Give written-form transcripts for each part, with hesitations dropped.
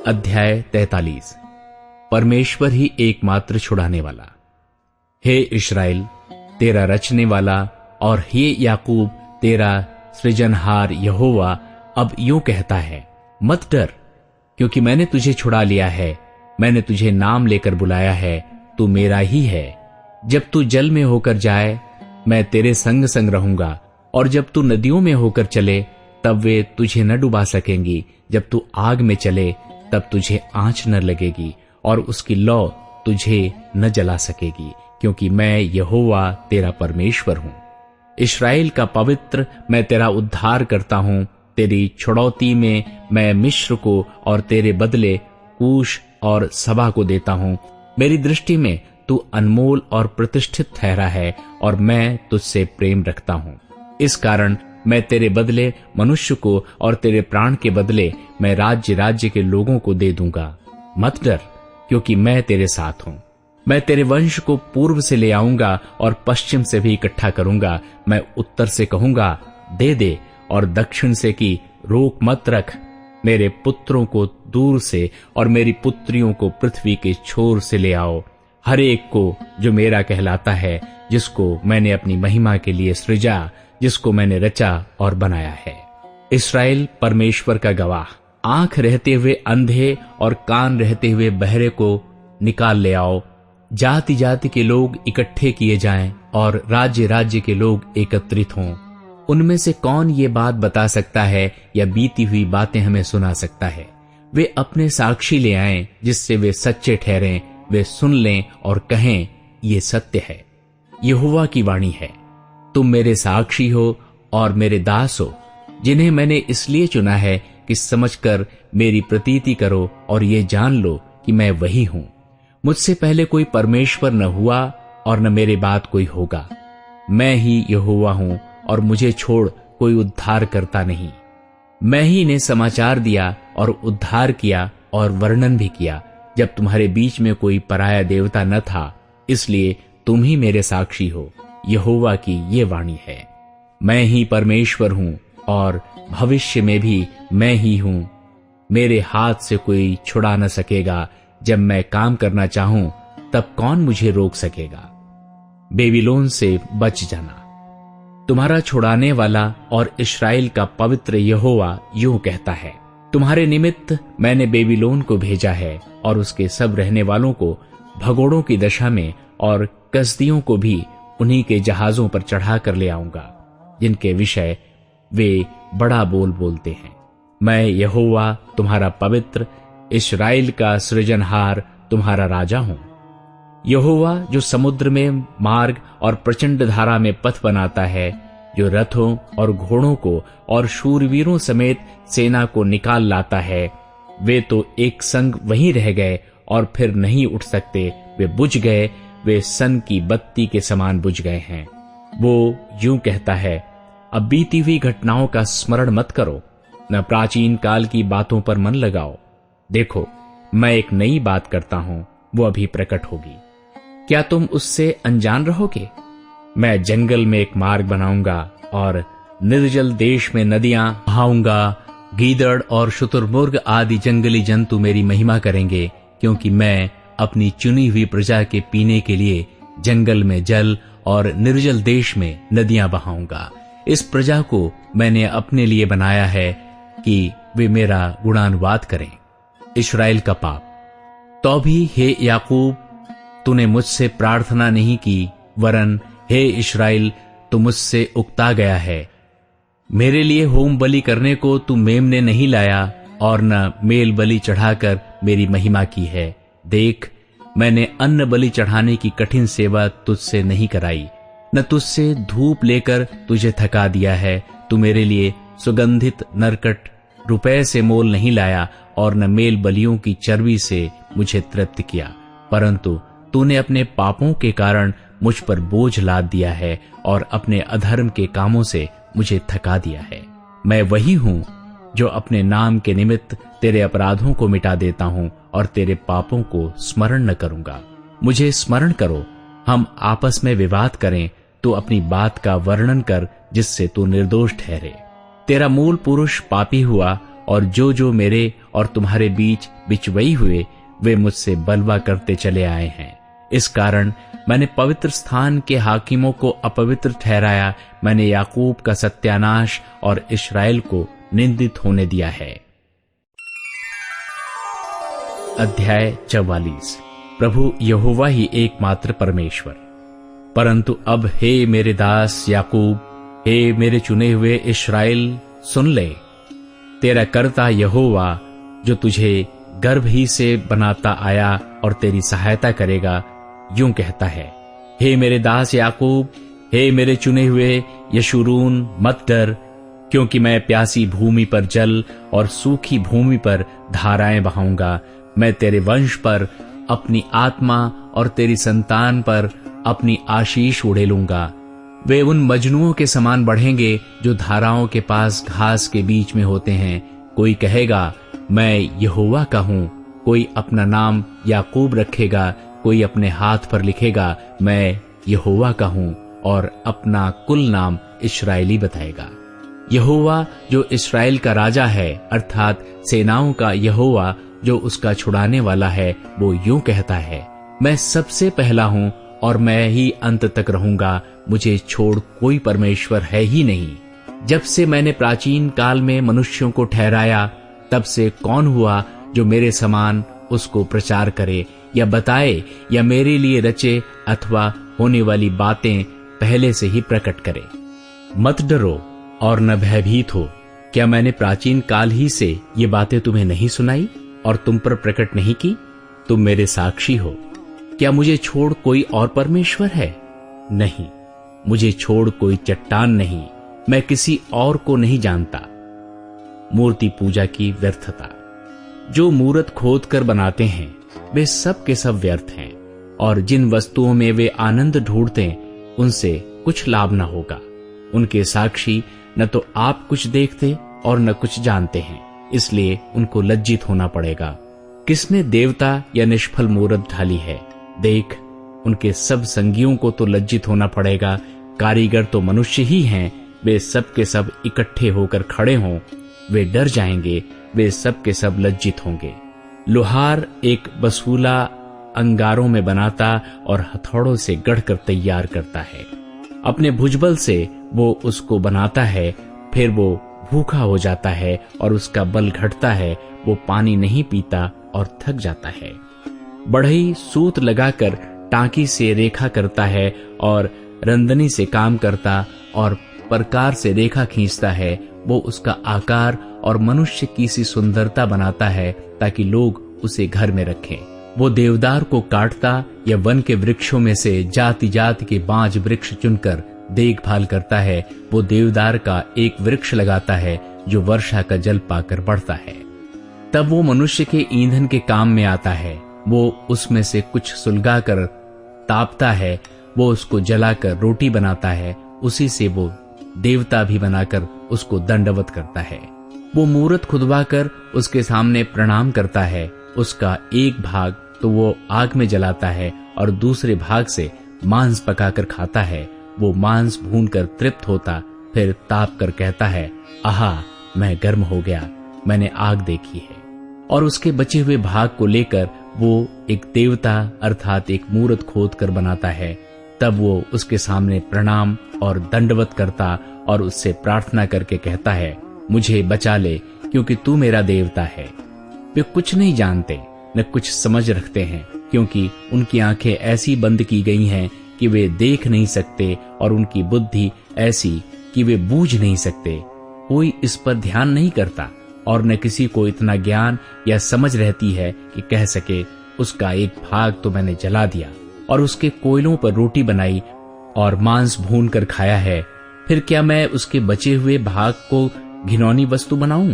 अध्याय 43। परमेश्वर ही एकमात्र छुड़ाने वाला। हे इस्राएल, तेरा रचने वाला, और हे याकूब, तेरा सृजनहार यहोवा अब यूं कहता है, मत डर, क्योंकि मैंने तुझे छुड़ा लिया है। मैंने तुझे नाम लेकर बुलाया है, तू मेरा ही है। जब तू जल में होकर जाए, मैं तेरे संग संग रहूंगा, और जब तू नदियों में होकर चले, तब वे तुझे न डुबा सकेंगी। जब तू आग में चले, तब तुझे आंच न लगेगी, और उसकी लौ तुझे न जला सकेगी, क्योंकि मैं यहोवा तेरा परमेश्वर हूं। इस्राएल का पवित्र, मैं तेरा उद्धार करता हूं। तेरी छुड़ौती में मैं मिस्र को और तेरे बदले कूश और सबा को देता हूं। मेरी दृष्टि में तू अनमोल और प्रतिष्ठित ठहरा है, और मैं तुझसे प्रेम रखता हूं। इस कारण मैं तेरे बदले मनुष्य को, और तेरे प्राण के बदले मैं राज्य राज्य के लोगों को दे दूंगा। मत डर, क्योंकि मैं तेरे साथ हूं। मैं तेरे वंश को पूर्व से ले आऊंगा और पश्चिम से भी इकट्ठा करूंगा। मैं उत्तर से कहूंगा, दे दे, और दक्षिण से कि रोक मत रख। मेरे पुत्रों को दूर से और मेरी पुत्रियों को पृथ्वी के छोर से ले आओ। हर एक को जो मेरा कहलाता है, जिसको मैंने अपनी महिमा के लिए सृजा, जिसको मैंने रचा और बनाया है। इस्राएल परमेश्वर का गवाह। आंख रहते हुए अंधे और कान रहते हुए बहरे को निकाल ले आओ। जाति जाति के लोग इकट्ठे किए जाएं, और राज्य राज्य के लोग एकत्रित हों। उनमें से कौन ये बात बता सकता है, या बीती हुई बातें हमें सुना सकता है? वे अपने साक्षी ले आएं, जिससे वे सच्चे ठहरें। वे सुन लें और कहें, ये सत्य है। यहोवा की वाणी है, तुम मेरे साक्षी हो और मेरे दास हो, जिन्हें मैंने इसलिए चुना है कि समझकर मेरी प्रतीति करो, और ये जान लो कि मैं वही हूं। मुझसे पहले कोई परमेश्वर न हुआ, और न मेरे बाद कोई होगा। मैं ही यहोवा हूं, और मुझे छोड़ कोई उद्धार करता नहीं। मैं ही ने समाचार दिया और उद्धार किया और वर्णन भी किया, जब तुम्हारे बीच में कोई पराया देवता न था। इसलिए तुम ही मेरे साक्षी हो। यहोवा की ये वाणी है, मैं ही परमेश्वर हूं, और भविष्य में भी मैं ही हूं। मेरे हाथ से कोई छुड़ा न सकेगा। जब मैं काम करना चाहूं, तब कौन मुझे रोक सकेगा? बेबीलोन से बच जाना। तुम्हारा छुड़ाने वाला और इस्राएल का पवित्र यहोवा यूं कहता है, तुम्हारे निमित्त मैंने बेबीलोन को भेजा है, और उसके सब रहने वालों को भगोड़ों की दशा में, और कसदियों को भी उन्हीं के जहाजों पर चढ़ा कर ले आऊंगा, जिनके विषय वे बड़ा बोल बोलते हैं। मैं यहोवा तुम्हारा पवित्र, इस्राएल का सृजनहार, तुम्हारा राजा हूं। यहोवा जो समुद्र में मार्ग और प्रचंड धारा में पथ बनाता है, जो रथों और घोड़ों को और शूरवीरों समेत सेना को निकाल लाता है। वे तो एक संग वहीं रह गए और फिर नहीं उठ सकते। वे बुझ गए, वे सन की बत्ती के समान बुझ गए हैं। वो यूं कहता है, अब बीती हुई घटनाओं का स्मरण मत करो, न प्राचीन काल की बातों पर मन लगाओ। देखो, मैं एक नई बात करता हूं, वो अभी प्रकट होगी। क्या तुम उससे अनजान रहोगे? मैं जंगल में एक मार्ग बनाऊंगा, और निर्जल देश में नदियां बहाऊंगा। गीदड़ और शुतुरमुर्ग आदि जंगली जंतु मेरी महिमा करेंगे, क्योंकि मैं अपनी चुनी हुई प्रजा के पीने के लिए जंगल में जल और निर्जल देश में नदियां बहाऊंगा। इस प्रजा को मैंने अपने लिए बनाया है कि वे मेरा गुणानुवाद करें। इस्राएल का पाप। तो भी हे याकूब, तूने मुझसे प्रार्थना नहीं की, वरन हे इस्राएल, तू मुझसे उकता गया है। मेरे लिए होम बलि करने को तू मेमने नहीं लाया, और न मेल बलि चढ़ाकर मेरी महिमा की है। देख, मैंने अन्न बलि चढ़ाने की कठिन सेवा तुझसे नहीं कराई, न तुझसे धूप लेकर तुझे थका दिया है। तू मेरे लिए सुगंधित नरकट रुपए से मोल नहीं लाया, और न मेल बलियों की चर्बी से मुझे तृप्त किया। परंतु तूने अपने पापों के कारण मुझ पर बोझ लाद दिया है, और अपने अधर्म के कामों से मुझे थका दिया है। मैं वही हूं जो अपने नाम के निमित्त तेरे अपराधों को मिटा देता हूं, और तेरे पापों को स्मरण न करूंगा। मुझे स्मरण करो, हम आपस में विवाद करें। तू अपनी बात का वर्णन कर, जिससे तू निर्दोष ठहरे। तेरा मूल पुरुष पापी हुआ, और जो जो मेरे और तुम्हारे बीच बिचवई हुए वे मुझसे बलवा करते चले आए हैं। इस कारण मैंने पवित्र स्थान के हाकिमों को अपवित्र ठहराया, मैंने याकूब का सत्यानाश और इस्राएल को निंदित होने दिया है। अध्याय 44। प्रभु यहोवा ही एकमात्र परमेश्वर। परंतु अब हे मेरे दास याकूब, हे मेरे चुने हुए इस्राएल, सुन ले। तेरा कर्ता यहोवा जो तुझे गर्भ ही से बनाता आया और तेरी सहायता करेगा, यूं कहता है, हे मेरे दास याकूब, हे मेरे चुने हुए यशूरून, मत डर, क्योंकि मैं प्यासी भूमि पर जल और सूखी भूमि पर धाराएं बहाऊंगा। मैं तेरे वंश पर अपनी आत्मा और तेरी संतान पर अपनी आशीष उड़ेलूंगा। वे उन मजनुओं के समान बढ़ेंगे जो धाराओं के पास घास के बीच में होते हैं। कोई कहेगा, मैं यहोवा का हूं, कोई अपना नाम याकूब रखेगा, कोई अपने हाथ पर लिखेगा, मैं यहोवा का हूं, और अपना कुल नाम इस्राएली बताएगा। यहोवा जो इस्राएल का राजा है, अर्थात सेनाओं का यहोवा जो उसका छुड़ाने वाला है, वो यूं कहता है, मैं सबसे पहला हूं और मैं ही अंत तक रहूंगा, मुझे छोड़ कोई परमेश्वर है ही नहीं। जब से मैंने प्राचीन काल में मनुष्यों को ठहराया, तब से कौन हुआ जो मेरे समान उसको प्रचार करे या बताए या मेरे लिए रचे अथवा होने वाली बातें पहले से ही प्रकट करे। मत डरो और न भयभीत हो। क्या मैंने प्राचीन काल ही से ये बातें तुम्हें नहीं सुनाई और तुम पर प्रकट नहीं की? तुम मेरे साक्षी हो। क्या मुझे छोड़ कोई और परमेश्वर है? नहीं, मुझे छोड़ कोई चट्टान नहीं, मैं किसी और को नहीं जानता। मूर्ति पूजा की व्यर्थता। जो मूरत खोद कर बनाते हैं वे सब के सब व्यर्थ हैं, और जिन वस्तुओं में वे आनंद ढूंढते उनसे कुछ लाभ न होगा। उनके साक्षी न तो आप कुछ देखते और न कुछ जानते हैं, इसलिए उनको लज्जित होना पड़ेगा। किसने देवता या निष्फल मूरत ढाली है? देख, उनके सब संगियों को तो लज्जित होना पड़ेगा। कारीगर तो मनुष्य ही हैं, वे सब के सब इकट्ठे होकर खड़े हों, वे डर जाएंगे, वे सब के सब लज्जित होंगे। लोहार एक बसूला अंगारों में बनाता और हथौड़ों से गढ़कर तैयार करता है। अपने भुजबल से वो उसको बनाता है, फिर वो भूखा हो जाता है और उसका बल घटता है, वो पानी नहीं पीता और थक जाता है। बढ़ई सूत लगाकर टांकी से रेखा करता है और रंदनी से काम करता और प्रकार से रेखा खींचता है। वो उसका आकार और मनुष्य की सी सुंदरता बनाता है ताकि लोग उसे घर में रखें। वो देवदार को काटता या वन के वृक्षों में से जाति जाति के बांज वृक्ष चुनकर देखभाल करता है। वो देवदार का एक वृक्ष लगाता है जो वर्षा का जल पाकर बढ़ता है। तब वो मनुष्य के ईंधन के काम में आता है। वो उसमें से कुछ सुलगा कर तापता है, वो उसको जलाकर रोटी बनाता है, उसी से वो देवता भी बनाकर उसको दंडवत करता है। वो मूरत खुदवाकर उसके सामने प्रणाम करता है। उसका एक भाग तो वो आग में जलाता है और दूसरे भाग से मांस पकाकर खाता है। वो मांस भूनकर तृप्त होता, फिर ताप कर कहता है, आहा, मैं गर्म हो गया, मैंने आग देखी है। और उसके बचे हुए भाग को लेकर वो एक देवता अर्थात एक मूरत खोद कर बनाता है। तब वो उसके सामने प्रणाम और दंडवत करता और उससे प्रार्थना करके कहता है, मुझे बचा ले, क्योंकि तू मेरा देवता है। वे कुछ नहीं जानते न कुछ समझ रखते हैं, क्योंकि उनकी आंखें ऐसी बंद की गई हैं कि वे देख नहीं सकते और उनकी बुद्धि ऐसी कि वे बूझ नहीं सकते। कोई इस पर ध्यान नहीं करता और न किसी को इतना ज्ञान या समझ रहती है कि कह सके, उसका एक भाग तो मैंने जला दिया और उसके कोयलों पर रोटी बनाई और मांस भून कर खाया है। फिर क्या मैं उसके बचे हुए भाग को घिनौनी वस्तु बनाऊं?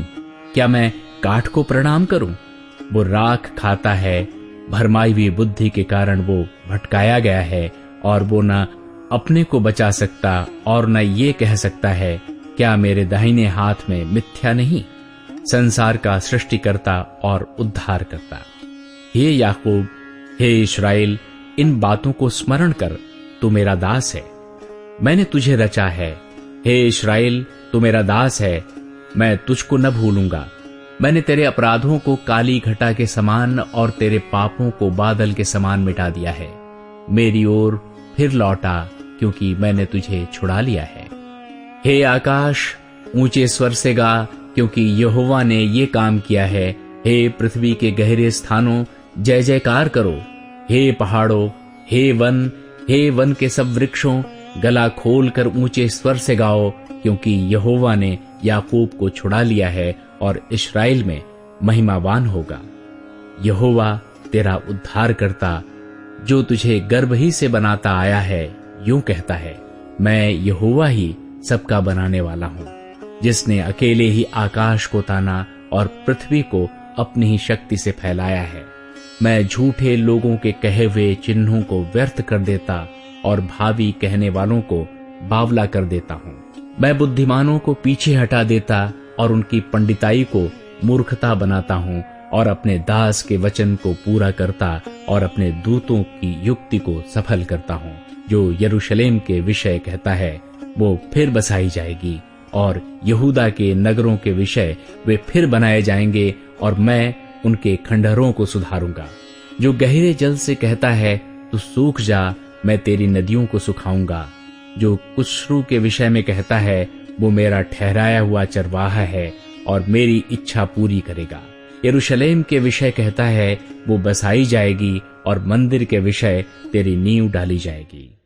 क्या मैं काठ को प्रणाम करूं? वो राख खाता है, भरमाई हुई बुद्धि के कारण वो भटकाया गया है, और वो न अपने को बचा सकता और न ये कह सकता है, क्या मेरे दाहिने हाथ में मिथ्या नहीं? संसार का सृष्टिकर्ता और उद्धार करता। हे याकूब, हे इस्राएल, इन बातों को स्मरण कर, तू मेरा दास है, मैंने तुझे रचा है। हे इस्राएल, तू मेरा दास है, मैं तुझको न भूलूंगा। मैंने तेरे अपराधों को काली घटा के समान और तेरे पापों को बादल के समान मिटा दिया है। मेरी ओर फिर लौटा, क्योंकि मैंने तुझे छुड़ा लिया है। हे आकाश, ऊंचे स्वर से गा, क्योंकि यहोवा ने ये काम किया है। हे पृथ्वी के गहरे स्थानों, जय जयकार करो। हे पहाड़ों, हे वन के सब वृक्षों, गला खोल कर ऊंचे स्वर से गाओ, क्योंकि यहोवा ने याकूब को छुड़ा लिया है और इस्राएल में महिमावान होगा। यहोवा तेरा उद्धार करता, जो तुझे गर्भ ही से बनाता आया है, यूं कहता है, मैं यहोवा ही सबका बनाने वाला हूं, जिसने अकेले ही आकाश को ताना और पृथ्वी को अपनी ही शक्ति से फैलाया है। मैं झूठे लोगों के कहे हुए चिन्हों को व्यर्थ कर देता और भावी कहने वालों को बावला कर देता हूं। मैं बुद्धिमानों को पीछे हटा देता और उनकी पंडिताई को मूर्खता बनाता हूं, और अपने दास के वचन को पूरा करता और अपने दूतों की युक्ति को सफल करता हूं। जो यरूशलेम के विषय कहता है, वो फिर बसाई जाएगी, और यहूदा के नगरों के विषय वे फिर बनाए जाएंगे, और मैं उनके खंडहरों को सुधारूंगा। जो गहरे जल से कहता है, तू सूख जा, मैं तेरी नदियों को सुखाऊंगा। जो कुशरू के विषय में कहता है, वो मेरा ठहराया हुआ चरवाहा है और मेरी इच्छा पूरी करेगा। यरूशलेम के विषय कहता है, वो बसाई जाएगी, और मंदिर के विषय तेरी नींव डाली जाएगी।